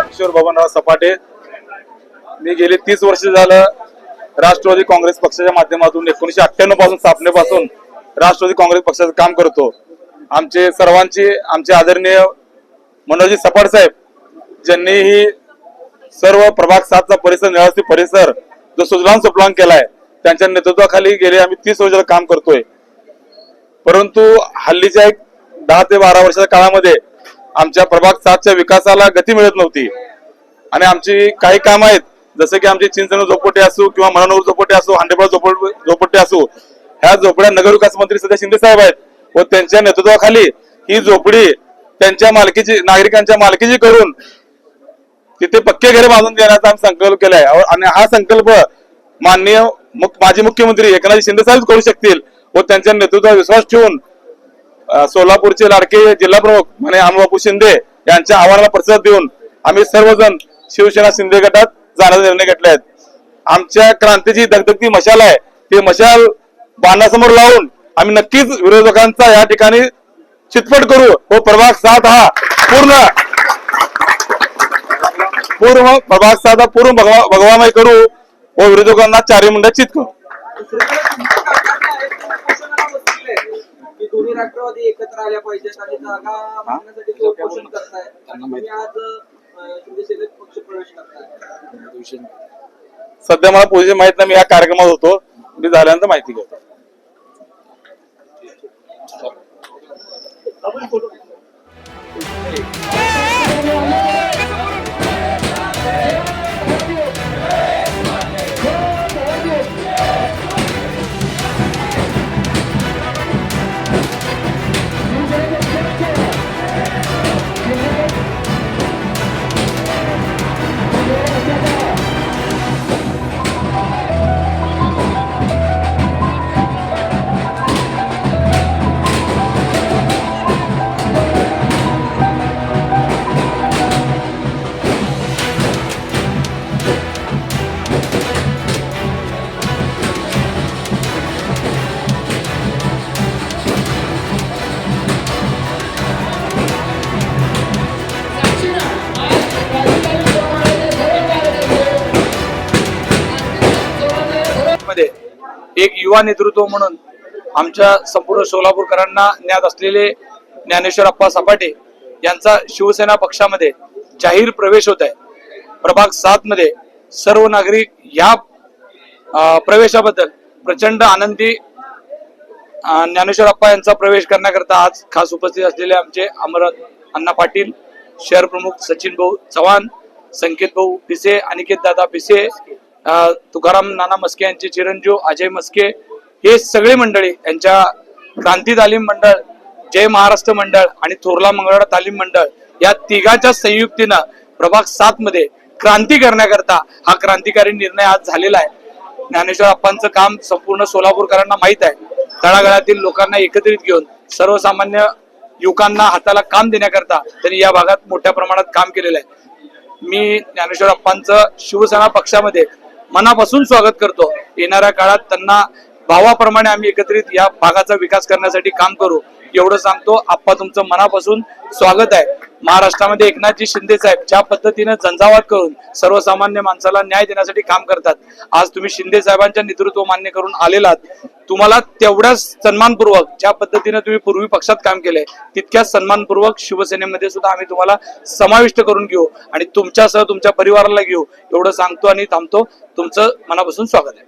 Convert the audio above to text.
किशोर बबनराव सपाटे. मी गेली 30 वर्ष झालं राष्ट्रवादी काँग्रेस पक्षाच्या माध्यमातून 1998 पासून स्थापनेपासून राष्ट्रवादी काँग्रेस पक्षाचं काम करतो. आमचे सर्वांचे आमचे आदरणीय मनोजी सपाट साहेब ज्यांनी ही सर्व प्रभाग 7चा परिसर निवासी परिसर जो सुजलाम सुफलाम केलाय त्यांच्या नेतृत्वाखाली गेले आम्ही 30 वर्षाचं काम करतोय. परंतु हल्लीच्या एक 10 ते 12 वर्षाच्या काळामध्ये आमच्या प्रभाग 7च्या विकासाला गती मिळत नव्हती आणि आमची काही काम आहेत जसे की आमची चिंचण झोपडे असो किंवा मनोहर झोपडे असो, हांडेपाळ झोपडे असो, ह्या झोपड्या नगर विकास मंत्री सध्या शिंदे साहेब आहेत व त्यांच्या नेतृत्वाखाली ही झोपडी त्यांच्या मालकीची नागरिकांच्या मालकीची करून तिथे पक्के घरे बांधून देण्याचा आम्ही संकल्प केलाय आणि हा संकल्प माननीय माजी मुख्यमंत्री एकनाथ शिंदे साहेब करू शकतील व त्यांच्या नेतृत्वावर विश्वास ठेवून सोलापूरचे लाडके जिल्हा प्रमुख म्हणजे अमरबापू शिंदे यांच्या आव्हानाला प्रतिसाद देऊन आम्ही सर्वजण शिवसेना शिंदे गटात जाण्याचा निर्णय घेतला आहे. आमच्या क्रांतीची दगदगती मशाल आहे ती मशाल बाणासमोर लावून आम्ही नक्कीच विरोधकांचा या ठिकाणी चितपट करू व प्रभाग 7 हा पूर्ण प्रभाग 7 हा पूर्ण भगवामय करू व विरोधकांना चारी मुंड्या चित करू. दोन्ही राष्ट्रवादी एकत्र आल्या पाहिजेत आणि जागा मागण्यासाठी उपोषण करताय. तुम्ही आज शिवसेनेत पक्ष प्रवेश करताय. सध्या मला पोझिशन माहित नाही, मी या कार्यक्रमात होतो, मी झाल्यानंतर माहिती घेतो. एक युवा नेतृत्व म्हणून आमच्या संपूर्ण सोलापूरकरांना ज्ञात असलेले ज्ञानेश्वर अप्पा सपाटे यांचा शिवसेना पक्षामध्ये जाहीर प्रवेश होत आहे. प्रभाग 7 मध्ये सर्व नागरिक या प्रवेशाबद्दल प्रचंड आनंदी. ज्ञानेश्वर अप्पा यांचा प्रवेश करण्याकरता आज खास उपस्थित असलेले आमचे अमरनाथ अण्णा पाटील, शहर प्रमुख सचिन भाऊ चव्हाण, संकेत भाऊ पिसे, अनिकेत दादा पिसे, तुकाराम नाना मस्के यांचे चिरंजीव अजय मस्के, हे सगळे मंडळी यांच्या क्रांती तालीम मंडळ, जय महाराष्ट्र मंडळ आणि थोरला मंगळवार तालीम मंडळ या तिघाच्या संयुक्तीनं प्रभाग 7 मध्ये क्रांती करण्याकरता हा क्रांतिकारी निर्णय आज झालेला आहे. ज्ञानेश्वर अप्पांचं काम संपूर्ण सोलापूरकरांना माहित आहे. तळागाळातील लोकांना एकत्रित घेऊन सर्वसामान्य युवकांना हाताला काम देण्याकरता त्यांनी या भागात मोठ्या प्रमाणात काम केलेलं आहे. मी ज्ञानेश्वर अप्पांचं शिवसेना पक्षामध्ये मनापासून स्वागत करतो. येणाऱ्या काळात त्यांना भावाप्रमाणे आम्ही एकत्रित या भागाचा विकास करण्यासाठी काम करू एवढं सांगतो. आप्पा तुमचं मनापासून स्वागत आहे. महाराष्ट्रामध्ये एकनाथजी शिंदे साहेब ज्या पद्धतीने झंझावात करून सर्वसामान्य माणसाला न्याय देण्यासाठी काम करतात, आज तुम्ही शिंदे साहेबांच्या नेतृत्व मान्य करून आलेलात. तुम्हाला तेवढ्याच सन्मानपूर्वक ज्या पद्धतीने तुम्ही पूर्वी पक्षात काम केलंय तितक्याच सन्मानपूर्वक शिवसेनेमध्ये सुद्धा आम्ही तुम्हाला समाविष्ट करून घेऊ आणि तुमच्यासह तुमच्या परिवाराला घेऊ एवढं सांगतो आणि थांबतो. तुमचं मनापासून स्वागत आहे.